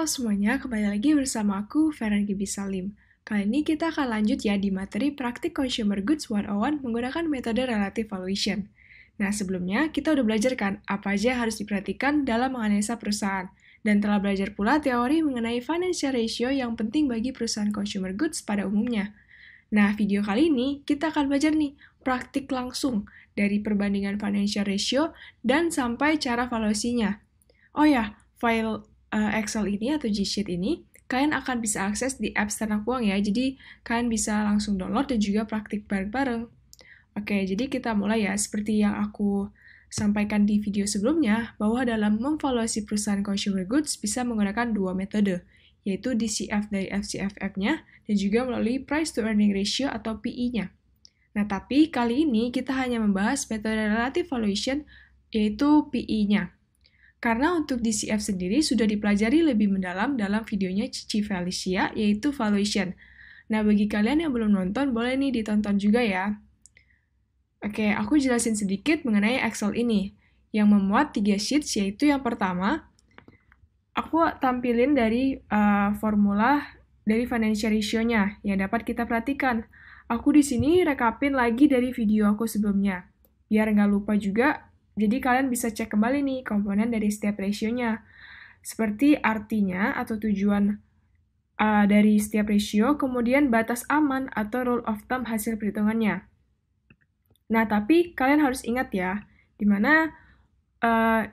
semuanya, kembali lagi bersama aku, Feren Gibi Salim. Kali ini kita akan lanjut ya di materi Praktik Consumer Goods 101 menggunakan metode Relative Valuation. Nah, sebelumnya kita udah belajar kan apa aja yang harus diperhatikan dalam menganalisa perusahaan, dan telah belajar pula teori mengenai financial ratio yang penting bagi perusahaan consumer goods pada umumnya. Nah, video kali ini kita akan belajar nih praktik langsung dari perbandingan financial ratio dan sampai cara valuasinya. Oh ya, file Excel ini atau G-Sheet ini, kalian akan bisa akses di apps Ternak Uang ya, jadi kalian bisa langsung download dan juga praktik bareng-bareng. Oke, jadi kita mulai ya, seperti yang aku sampaikan di video sebelumnya, bahwa dalam memvaluasi perusahaan consumer goods bisa menggunakan dua metode, yaitu DCF dari FCFF-nya, dan juga melalui Price to Earning Ratio atau PE-nya. Nah, tapi kali ini kita hanya membahas metode Relative Valuation, yaitu PE-nya. Karena untuk DCF sendiri sudah dipelajari lebih mendalam dalam videonya Cici Felicia, yaitu Valuation. Nah, bagi kalian yang belum nonton, boleh nih ditonton juga ya. Oke, aku jelasin sedikit mengenai Excel ini, yang memuat 3 sheets, yaitu yang pertama, aku tampilin dari formula dari financial ratio-nya, yang dapat kita perhatikan. Aku di sini rekapin lagi dari video aku sebelumnya, biar nggak lupa juga. Jadi kalian bisa cek kembali nih komponen dari setiap ratio-nya. Seperti artinya atau tujuan dari setiap ratio, kemudian batas aman atau rule of thumb hasil perhitungannya. Nah, tapi kalian harus ingat ya, dimana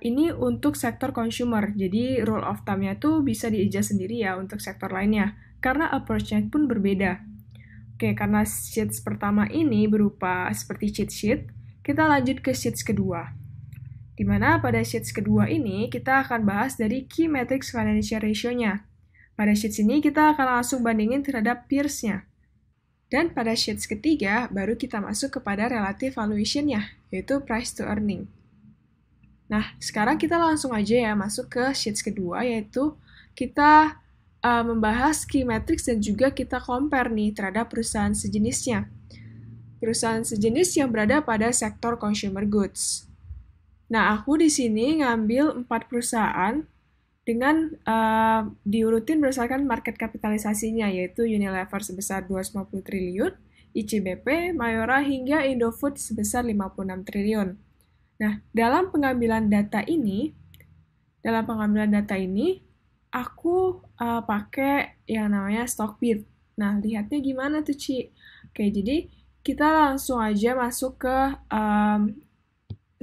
ini untuk sektor consumer, jadi rule of thumb-nya tuh bisa di-adjust sendiri ya untuk sektor lainnya, karena approach-nya pun berbeda. Oke, karena sheets pertama ini berupa seperti cheat sheet, kita lanjut ke sheets kedua. Di mana pada sheets kedua ini kita akan bahas dari key metrics financial ratio-nya. Pada sheets ini kita akan langsung bandingin terhadap peers-nya. Dan pada sheets ketiga baru kita masuk kepada relative valuation-nya, yaitu price to earning. Nah, sekarang kita langsung aja ya masuk ke sheets kedua, yaitu kita membahas key metrics dan juga kita compare nih terhadap perusahaan sejenisnya. Perusahaan sejenis yang berada pada sektor consumer goods. Nah, aku di sini ngambil 4 perusahaan dengan diurutin berdasarkan market kapitalisasinya, yaitu Unilever sebesar 250 triliun, ICBP, Mayora, hingga Indofood sebesar 56 triliun. Nah, dalam pengambilan data ini, aku pakai yang namanya Stockbit. Nah, lihatnya gimana tuh, Ci? Oke, jadi kita langsung aja masuk ke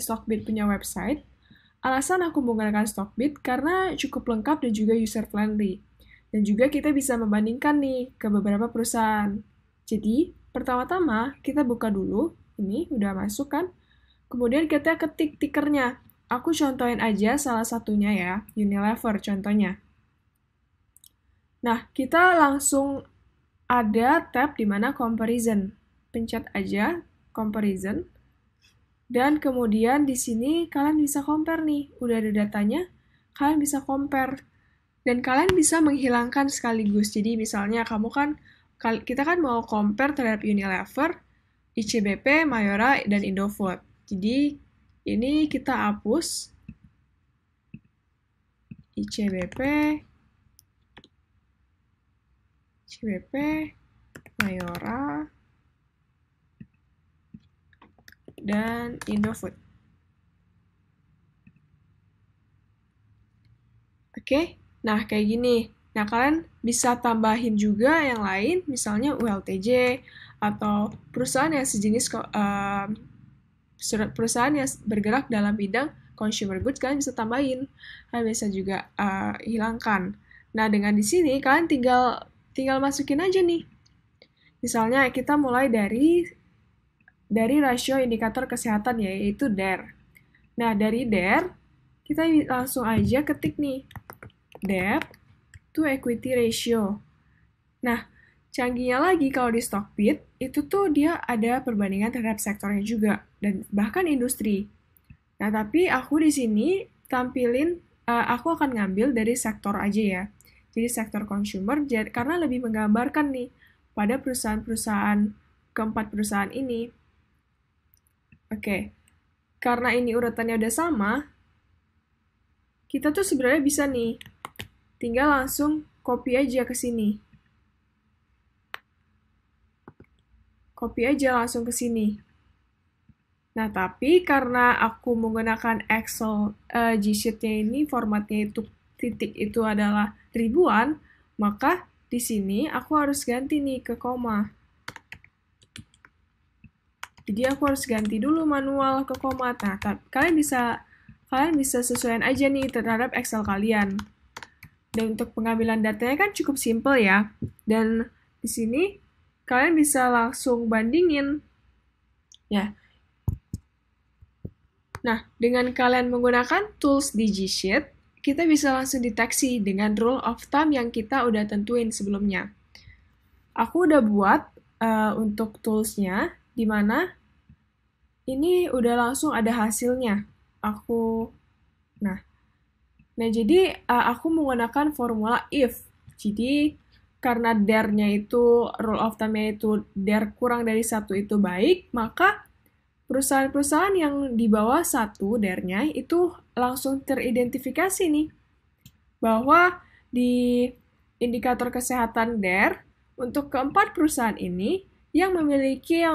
Stockbit punya website. Alasan aku menggunakan Stockbit karena cukup lengkap dan juga user-friendly. Dan juga kita bisa membandingkan nih ke beberapa perusahaan. Jadi, pertama-tama kita buka dulu. Ini udah masuk kan? Kemudian kita ketik tikernya. Aku contohin aja salah satunya ya, Unilever contohnya. Nah, kita langsung ada tab di mana comparison. Pencet aja comparison. Dan kemudian di sini kalian bisa compare nih. Udah ada datanya, kalian bisa compare. Dan kalian bisa menghilangkan sekaligus. Jadi misalnya kita kan mau compare terhadap Unilever, ICBP, Mayora, dan Indofood. Jadi ini kita hapus ICBP, Mayora, dan Indofood. Oke, nah kayak gini. Nah, kalian bisa tambahin juga yang lain, misalnya ULTJ, atau perusahaan yang sejenis perusahaan yang bergerak dalam bidang consumer goods, kalian bisa tambahin. Kalian bisa juga hilangkan. Nah, dengan di sini kalian tinggal masukin aja nih. Misalnya kita mulai dari rasio indikator kesehatan yaitu DARE. Nah, dari DARE kita langsung aja ketik nih debt to equity ratio. Nah, canggihnya lagi kalau di Stockbit, itu tuh dia ada perbandingan terhadap sektornya juga, dan bahkan industri. Nah, tapi aku di sini tampilin, aku akan ngambil dari sektor aja ya. Jadi sektor consumer, karena lebih menggambarkan nih pada perusahaan-perusahaan, keempat perusahaan ini. Oke, karena ini urutannya udah sama, kita tuh sebenarnya bisa nih tinggal langsung copy aja ke sini. Copy aja langsung ke sini. Nah, tapi karena aku menggunakan Excel G-Sheet-nya ini, formatnya itu titik itu adalah ribuan, maka di sini aku harus ganti nih ke koma. Jadi aku harus ganti dulu manual ke koma. Nah, kalian bisa sesuaikan aja nih terhadap Excel kalian. Dan untuk pengambilan datanya kan cukup simple ya. Dan di sini kalian bisa langsung bandingin. Ya. Nah, dengan kalian menggunakan tools di G-Sheet, kita bisa langsung deteksi dengan rule of thumb yang kita udah tentuin sebelumnya. Aku udah buat untuk toolsnya, di mana ini udah langsung ada hasilnya. Nah, jadi aku menggunakan formula if. Jadi karena der-nya itu, rule of thumb-nya itu der kurang dari 1 itu baik, maka perusahaan-perusahaan yang di bawah 1 der-nya itu langsung teridentifikasi nih. Bahwa di indikator kesehatan der, untuk keempat perusahaan ini, yang memiliki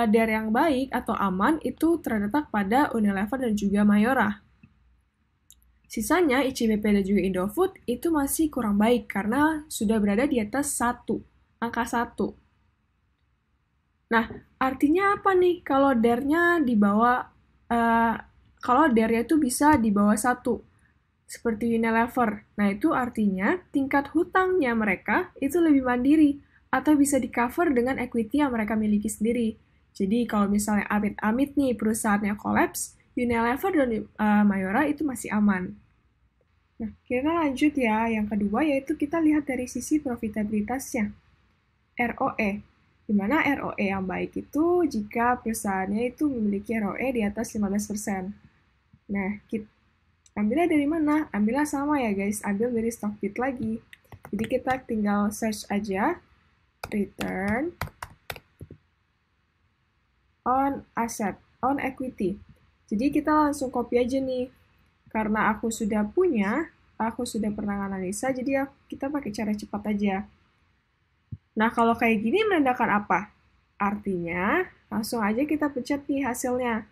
der yang baik atau aman itu terletak pada Unilever dan juga Mayora. Sisanya, ICBP dan juga Indofood itu masih kurang baik karena sudah berada di atas 1, angka 1. Nah, artinya apa nih kalau der-nya di bawah, kalau der-nya itu bisa di bawah 1, seperti Unilever. Nah, itu artinya tingkat hutangnya mereka itu lebih mandiri atau bisa di-cover dengan equity yang mereka miliki sendiri. Jadi, kalau misalnya amit-amit nih perusahaannya kolaps, Unilever dan Mayora itu masih aman. Nah, kita lanjut ya. Yang kedua yaitu kita lihat dari sisi profitabilitasnya. ROE. Di mana ROE yang baik itu jika perusahaannya itu memiliki ROE di atas 15%. Nah, ambilnya dari mana? Ambilnya sama ya guys, ambil dari Stockbit lagi. Jadi kita tinggal search aja, return on asset, on equity. Jadi kita langsung copy aja nih. Karena aku sudah punya, aku sudah pernah analisa, jadi kita pakai cara cepat aja. Nah, kalau kayak gini menandakan apa? Artinya, langsung aja kita pencet nih hasilnya.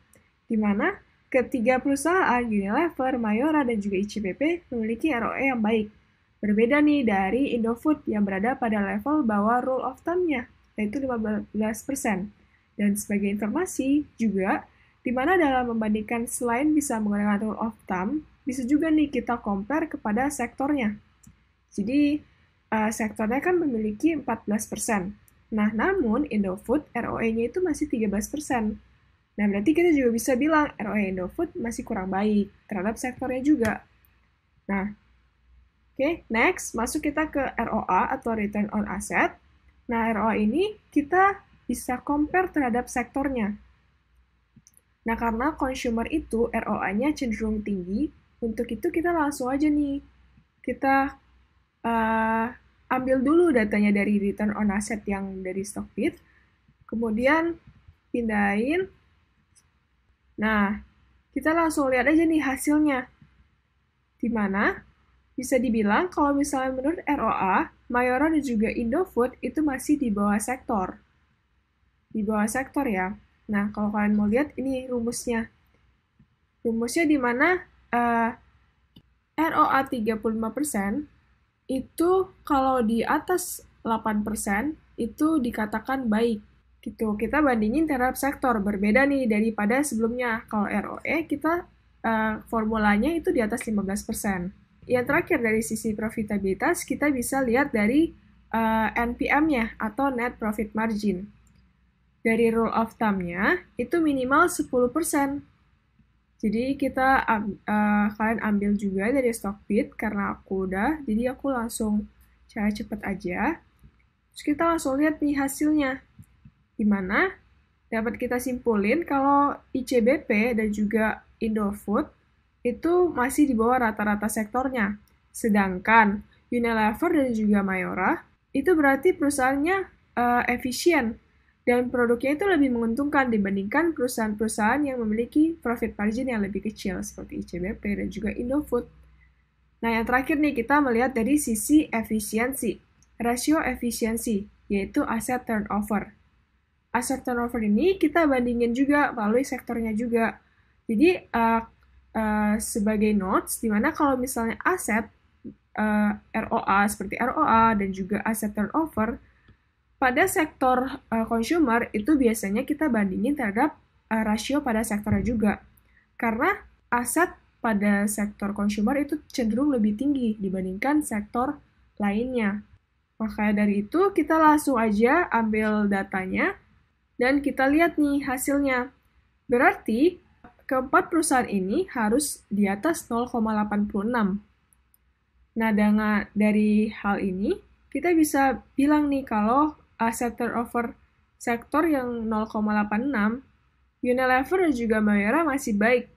Di mana ketiga perusahaan, Unilever, Mayora, dan juga ICBP memiliki ROE yang baik. Berbeda nih dari Indofood yang berada pada level bawah rule of thumb-nya, yaitu 15%. Dan sebagai informasi juga, di mana dalam membandingkan selain bisa menggunakan rule of thumb, bisa juga nih kita compare kepada sektornya. Jadi, sektornya kan memiliki 14%. Nah, namun Indofood ROE-nya itu masih 13%. Nah, berarti kita juga bisa bilang ROE Indofood masih kurang baik terhadap sektornya juga. Nah, oke, next, masuk kita ke ROA atau Return on Asset. Nah, ROA ini kita bisa compare terhadap sektornya. Nah, karena consumer itu ROA-nya cenderung tinggi, untuk itu kita langsung aja nih, kita ambil dulu datanya dari return on asset yang dari Stockbit, kemudian pindahin. Nah, kita langsung lihat aja nih hasilnya. Di mana bisa dibilang kalau misalnya menurut ROA, Mayora dan juga Indofood itu masih di bawah sektor. Di bawah sektor ya. Nah, kalau kalian mau lihat, ini rumusnya. Rumusnya di mana ROA 35% itu kalau di atas 8% itu dikatakan baik. Gitu. Kita bandingin terhadap sektor. Berbeda nih daripada sebelumnya. Kalau ROE kita formulanya itu di atas 15%. Yang terakhir dari sisi profitabilitas, kita bisa lihat dari NPM-nya atau Net Profit Margin. Dari rule of thumb-nya, itu minimal 10%. Jadi kalian ambil juga dari Stockbit, karena aku udah, jadi aku langsung cara cepet aja. Terus kita langsung lihat nih hasilnya. Dimana dapat kita simpulin kalau ICBP dan juga Indofood itu masih di bawah rata-rata sektornya. Sedangkan Unilever dan juga Mayora, itu berarti perusahaannya efisien. Dan produknya itu lebih menguntungkan dibandingkan perusahaan-perusahaan yang memiliki profit margin yang lebih kecil, seperti ICBP dan juga Indofood. Nah, yang terakhir nih, kita melihat dari sisi efisiensi, rasio efisiensi, yaitu asset turnover. Asset turnover ini kita bandingin juga melalui sektornya juga. Jadi, sebagai notes, dimana kalau misalnya aset, ROA, seperti ROA, dan juga asset turnover, pada sektor consumer, itu biasanya kita bandingin terhadap rasio pada sektornya juga. Karena aset pada sektor consumer itu cenderung lebih tinggi dibandingkan sektor lainnya. Makanya dari itu, kita langsung aja ambil datanya, dan kita lihat nih hasilnya. Berarti, keempat perusahaan ini harus di atas 0,86. Nah, dari hal ini, kita bisa bilang nih kalau aset turnover sektor yang 0,86, Unilever dan juga Mayora masih baik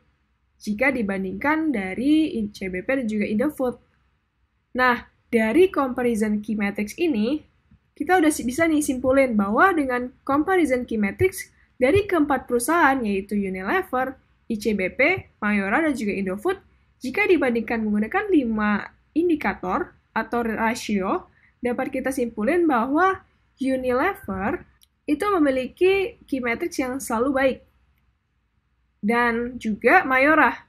jika dibandingkan dari CBP dan juga Indofood. Nah, dari comparison key metrics ini, kita udah bisa nih simpulin bahwa dengan comparison key metrics dari keempat perusahaan, yaitu Unilever, ICBP, Mayora, dan juga Indofood, jika dibandingkan menggunakan 5 indikator atau rasio, dapat kita simpulin bahwa Unilever itu memiliki key metrics yang selalu baik. Dan juga Mayora.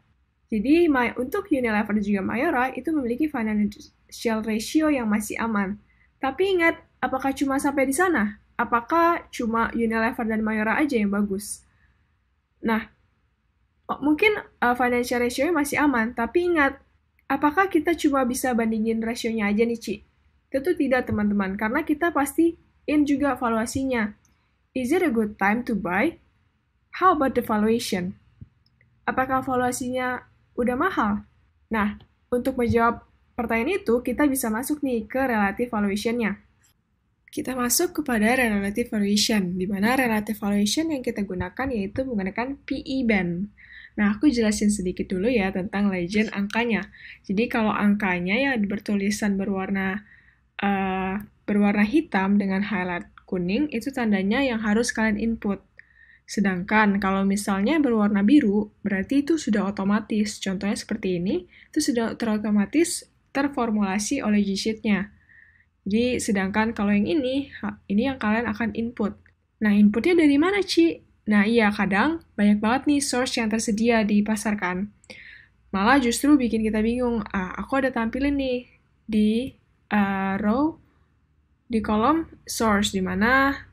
Jadi, untuk Unilever dan juga Mayora itu memiliki financial ratio yang masih aman. Tapi ingat, apakah cuma sampai di sana? Apakah cuma Unilever dan Mayora aja yang bagus? Nah, mungkin financial ratio masih aman, tapi ingat, apakah kita cuma bisa bandingin rasionya aja nih, Ci? Tentu tidak, teman-teman, karena kita pasti juga valuasinya. Is it a good time to buy? How about the valuation? Apakah valuasinya udah mahal? Nah, untuk menjawab pertanyaan itu, kita bisa masuk nih ke relative valuation-nya. Kita masuk kepada relative valuation, di mana relative valuation yang kita gunakan yaitu menggunakan PE band. Nah, aku jelasin sedikit dulu ya tentang legend angkanya. Jadi, kalau angkanya yang bertulisan berwarna hitam dengan highlight kuning, itu tandanya yang harus kalian input. Sedangkan kalau misalnya berwarna biru, berarti itu sudah otomatis. Contohnya seperti ini, itu sudah terotomatis terformulasi oleh G-sheet-nya. Jadi, sedangkan kalau yang ini yang kalian akan input. Nah, inputnya dari mana, Ci? Nah, iya, kadang banyak banget nih source yang tersedia di pasar kan. Malah justru bikin kita bingung. Aku ada tampilin nih di row, di kolom source, di mana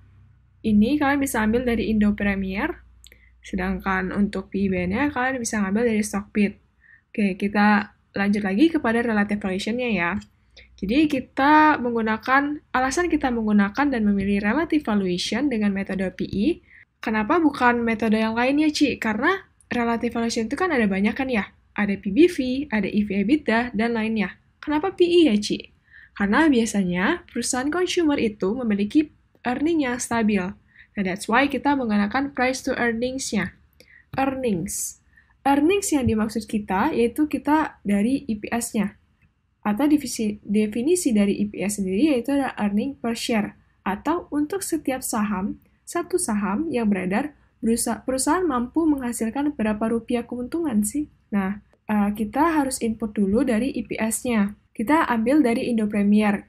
ini kalian bisa ambil dari Indo Premier, sedangkan untuk PE-nya kalian bisa ngambil dari Stockbit. Oke, kita lanjut lagi kepada relative valuation-nya ya. Jadi alasan kita menggunakan dan memilih relative valuation dengan metode PE, kenapa bukan metode yang lainnya, Ci? Karena relative valuation itu kan ada banyak kan ya? Ada PBV, ada EV/EBITDA, dan lainnya. Kenapa PE ya, Ci? Karena biasanya perusahaan consumer itu memiliki earning yang stabil. Nah, that's why kita menggunakan price to earnings-nya. Earnings yang dimaksud kita yaitu kita dari EPS-nya. Atau definisi dari EPS sendiri yaitu ada earning per share. Atau untuk setiap saham, satu saham yang beredar, perusahaan mampu menghasilkan berapa rupiah keuntungan sih? Nah, kita harus input dulu dari EPS-nya. Kita ambil dari Indo Premier.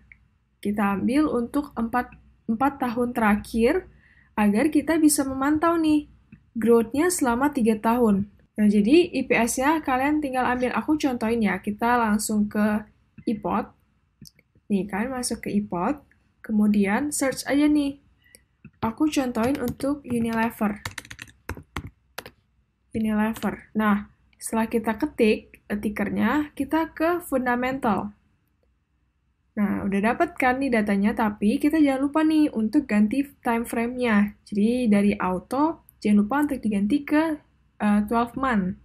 Kita ambil untuk 4 tahun terakhir agar kita bisa memantau nih growth-nya selama 3 tahun. Nah, jadi EPS-nya kalian tinggal ambil. Aku contohin ya, kita langsung ke iPod. Nih, kalian masuk ke iPod, kemudian search aja nih. Aku contohin untuk Unilever. Nah, setelah kita ketik tikernya, kita ke fundamental. Nah, udah dapet kan nih datanya, tapi kita jangan lupa nih untuk ganti time frame-nya. Jadi dari auto, jangan lupa untuk diganti ke 12 month.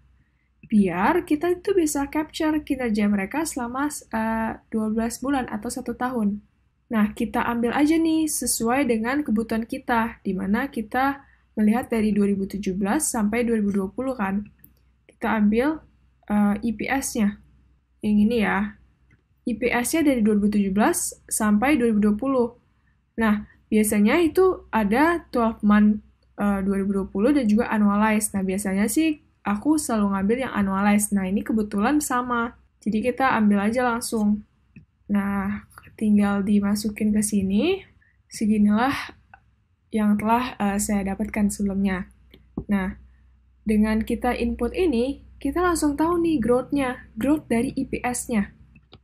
Biar kita itu bisa capture kinerja mereka selama 12 bulan atau 1 tahun. Nah, kita ambil aja nih sesuai dengan kebutuhan kita, di mana kita melihat dari 2017 sampai 2020 kan. Kita ambil EPS-nya. Yang ini ya. EPS-nya dari 2017 sampai 2020. Nah, biasanya itu ada 12 month 2020 dan juga annualized. Nah, biasanya sih aku selalu ngambil yang annualized. Nah, ini kebetulan sama. Jadi kita ambil aja langsung. Nah, tinggal dimasukin ke sini. Seginilah yang telah saya dapatkan sebelumnya. Nah, dengan kita input ini, kita langsung tahu nih growth-nya, growth dari IPS-nya.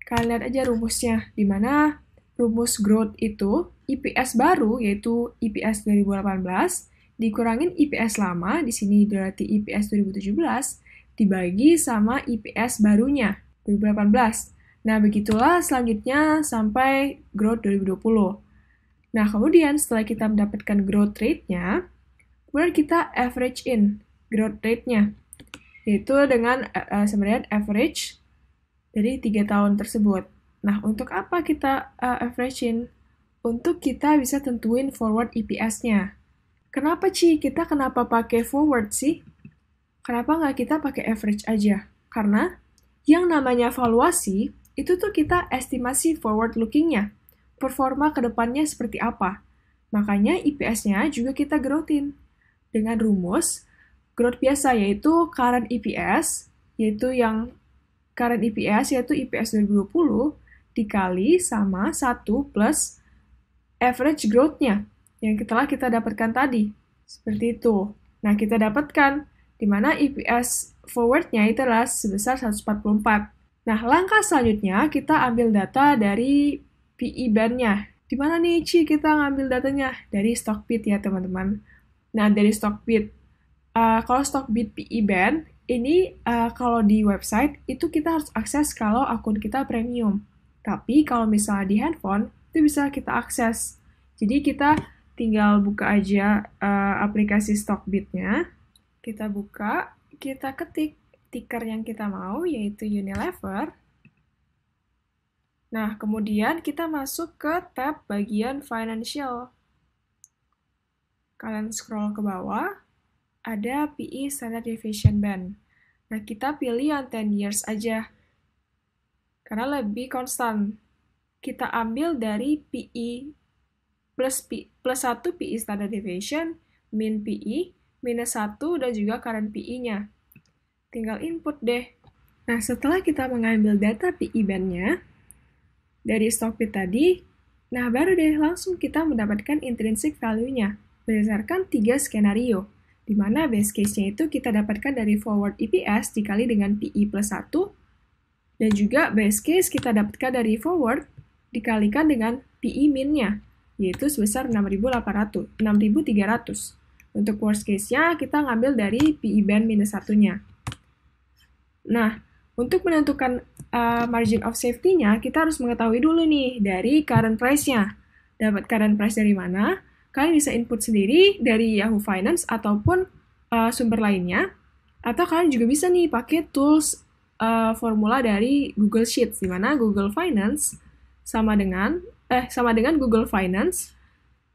Kalian lihat aja rumusnya, di mana rumus growth itu IPS baru, yaitu IPS 2018, dikurangin IPS lama, di sini berarti IPS 2017, dibagi sama IPS barunya, 2018. Nah, begitulah selanjutnya sampai growth 2020. Nah, kemudian setelah kita mendapatkan growth rate-nya, kemudian kita average in growth rate-nya, yaitu dengan sebenarnya average dari 3 tahun tersebut. Nah, untuk apa kita average in? Untuk kita bisa tentuin forward EPS-nya. Kenapa, Ci? Kita kenapa pakai forward sih? Kenapa nggak kita pakai average aja? Karena yang namanya valuasi, itu tuh kita estimasi forward looking-nya. Performa ke depannya seperti apa. Makanya IPS-nya juga kita growthin. Dengan rumus, growth biasa yaitu current EPS, yaitu IPS 2020, dikali sama 1 plus average growth-nya yang telah kita dapatkan tadi. Seperti itu. Nah, kita dapatkan di mana EPS forward-nya itu adalah sebesar 144. Nah, langkah selanjutnya kita ambil data dari PE band-nya. Di mana nih, Ci, kita ngambil datanya? Dari Stockbit ya, teman-teman. Nah, dari Stockbit. Kalau Stockbit PE band, ini kalau di website, itu kita harus akses kalau akun kita premium. Tapi kalau misalnya di handphone, itu bisa kita akses. Jadi kita tinggal buka aja aplikasi Stockbit-nya. Kita buka, kita ketik ticker yang kita mau, yaitu Unilever. Nah, kemudian kita masuk ke tab bagian Financial. Kalian scroll ke bawah, ada PE Standard Deviation Band. Nah, kita pilih yang 10 years aja, karena lebih konstan. Kita ambil dari PE plus 1 PE Standard Deviation, min PE, minus 1, dan juga current PE-nya. Tinggal input deh. Nah, setelah kita mengambil data PE band-nya, dari Stockbit tadi, nah baru deh langsung kita mendapatkan intrinsic value-nya berdasarkan 3 skenario, di mana base case-nya itu kita dapatkan dari forward EPS dikali dengan PE plus 1, dan juga base case kita dapatkan dari forward dikalikan dengan PE min-nya, yaitu sebesar 6.300. Untuk worst case-nya, kita ngambil dari PE band minus 1-nya. Nah, untuk menentukan margin of safety-nya, kita harus mengetahui dulu nih dari current price-nya. Dapat current price dari mana? Kalian bisa input sendiri dari Yahoo Finance ataupun sumber lainnya. Atau kalian juga bisa nih pakai tools formula dari Google Sheets, di mana Google Finance sama dengan Google Finance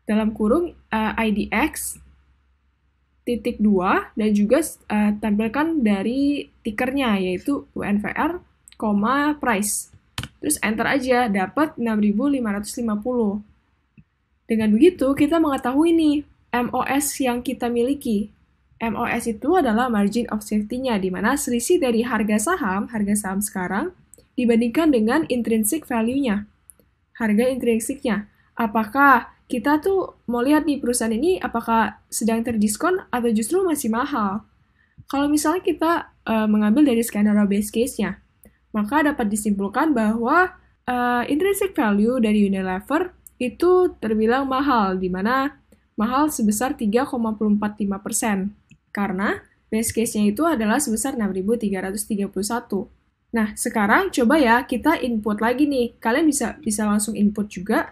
dalam kurung IDX titik 2 dan juga tampilkan dari tickernya yaitu UNVR, price. Terus enter aja, dapat 6.550. Dengan begitu, kita mengetahui nih MOS yang kita miliki. MOS itu adalah margin of safety-nya, di mana selisih dari harga saham sekarang, dibandingkan dengan intrinsic value-nya. Harga intrinsiknya. Apakah kita tuh mau lihat nih perusahaan ini apakah sedang terdiskon atau justru masih mahal. Kalau misalnya kita mengambil dari skenario base case-nya, maka dapat disimpulkan bahwa intrinsic value dari Unilever itu terbilang mahal, di mana mahal sebesar 3,45%. Karena base case-nya itu adalah sebesar 6.331. Nah, sekarang coba ya kita input lagi nih. Kalian bisa langsung input juga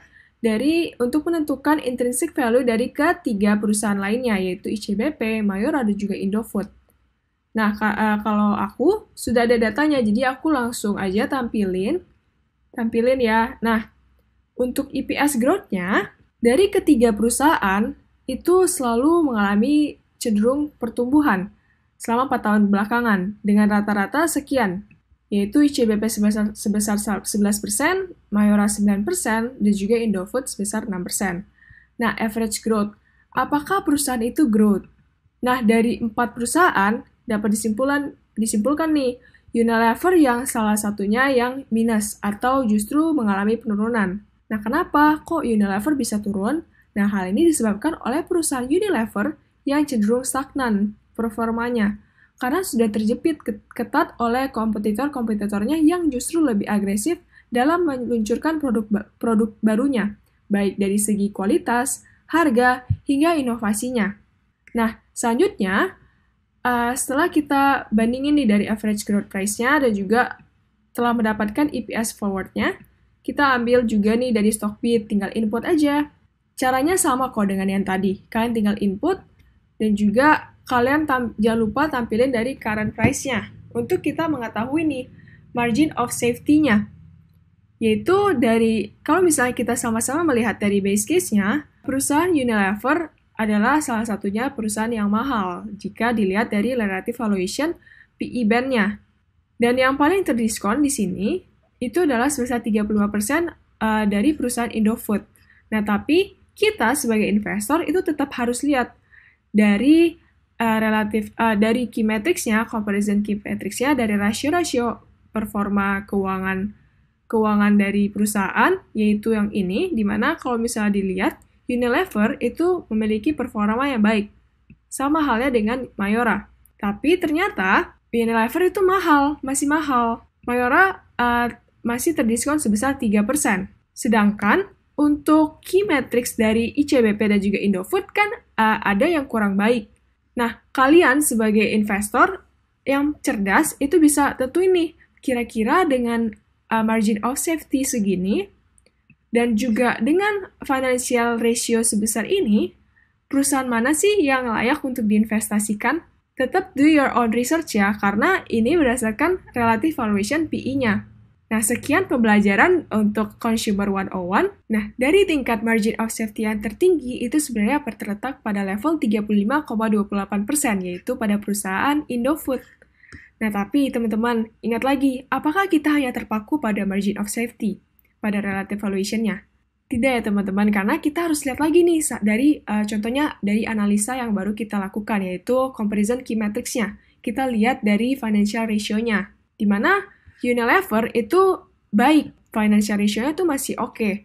untuk menentukan intrinsic value dari ketiga perusahaan lainnya, yaitu ICBP, Mayora, dan juga Indofood. Nah, kalau aku sudah ada datanya, jadi aku langsung aja tampilin ya. Nah, untuk EPS growth-nya, dari ketiga perusahaan, itu selalu mengalami cenderung pertumbuhan selama 4 tahun belakangan, dengan rata-rata sekian, yaitu ICBP sebesar 11%, Mayora 9%, dan juga Indofood sebesar 6%. Nah, average growth. Apakah perusahaan itu growth? Nah, dari 4 perusahaan, dapat disimpulkan nih, Unilever yang salah satunya yang minus atau justru mengalami penurunan. Nah, kenapa kok Unilever bisa turun? Nah, hal ini disebabkan oleh perusahaan Unilever yang cenderung stagnan performanya karena sudah terjepit ketat oleh kompetitor-kompetitornya yang justru lebih agresif dalam meluncurkan produk barunya, baik dari segi kualitas, harga, hingga inovasinya. Nah, selanjutnya, setelah kita bandingin nih dari average growth price-nya dan juga telah mendapatkan EPS forward-nya, kita ambil juga nih dari Stockbit, tinggal input aja. Caranya sama kok dengan yang tadi. Kalian tinggal input dan juga kalian jangan lupa tampilin dari current price-nya untuk kita mengetahui nih margin of safety-nya. Yaitu dari, kalau misalnya kita sama-sama melihat dari base case-nya, perusahaan Unilever adalah salah satunya perusahaan yang mahal jika dilihat dari relative valuation PE band-nya. Dan yang paling terdiskon di sini itu adalah sebesar 35% dari perusahaan Indofood. Nah, tapi kita sebagai investor itu tetap harus lihat dari dari key metrics-nya, comparison key metrics-nya, dari rasio-rasio performa keuangan dari perusahaan, yaitu yang ini, di mana kalau misalnya dilihat, Unilever itu memiliki performa yang baik. Sama halnya dengan Mayora. Tapi ternyata Unilever itu masih mahal. Mayora masih terdiskon sebesar 3%. Sedangkan untuk key metrics dari ICBP dan juga Indofood kan ada yang kurang baik. Nah, kalian sebagai investor yang cerdas itu bisa tentuin nih, kira-kira dengan margin of safety segini, dan juga dengan financial ratio sebesar ini, perusahaan mana sih yang layak untuk diinvestasikan? Tetap do your own research ya, karena ini berdasarkan relative valuation PE-nya. Nah, sekian pembelajaran untuk Consumer 101. Nah, dari tingkat margin of safety yang tertinggi itu sebenarnya terletak pada level 35,28%, yaitu pada perusahaan Indofood. Nah, tapi teman-teman, ingat lagi, apakah kita hanya terpaku pada margin of safety, pada relative valuation-nya? Tidak ya teman-teman, karena kita harus lihat lagi nih dari contohnya dari analisa yang baru kita lakukan, yaitu comparison key metrics-nya. Kita lihat dari financial ratio-nya, di mana Unilever itu baik, financial ratio-nya tuh masih oke.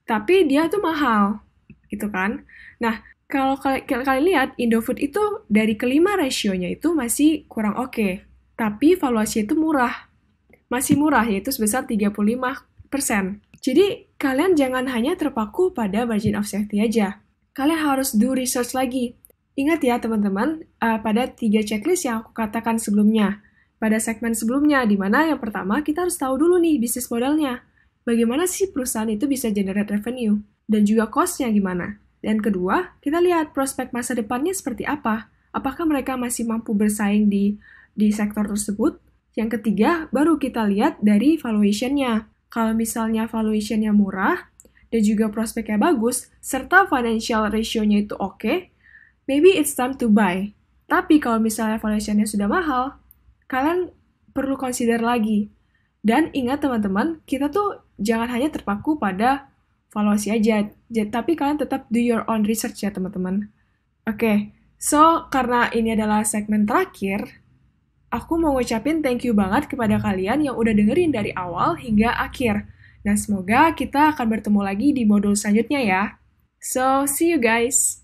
Tapi dia tuh mahal, gitu kan. Nah, kalau kalian lihat, Indofood itu dari kelima ratio-nya itu masih kurang oke. Tapi valuasi itu murah. Masih murah, yaitu sebesar 35%. Jadi, kalian jangan hanya terpaku pada margin of safety aja. Kalian harus do research lagi. Ingat ya teman-teman, pada 3 checklist yang aku katakan sebelumnya. Pada segmen sebelumnya, di mana yang pertama kita harus tahu dulu nih bisnis modelnya. Bagaimana sih perusahaan itu bisa generate revenue? Dan juga cost-nya gimana? Dan kedua, kita lihat prospek masa depannya seperti apa. Apakah mereka masih mampu bersaing di sektor tersebut? Yang ketiga, baru kita lihat dari valuation-nya. Kalau misalnya valuation-nya murah, dan juga prospeknya bagus, serta financial ratio-nya itu oke, maybe it's time to buy. Tapi kalau misalnya valuation-nya sudah mahal, kalian perlu consider lagi. Dan ingat teman-teman, kita tuh jangan hanya terpaku pada valuasi aja, tapi kalian tetap do your own research ya teman-teman. Oke, so karena ini adalah segmen terakhir, aku mau ngucapin thank you banget kepada kalian yang udah dengerin dari awal hingga akhir. Nah, semoga kita akan bertemu lagi di modul selanjutnya ya. So, see you guys!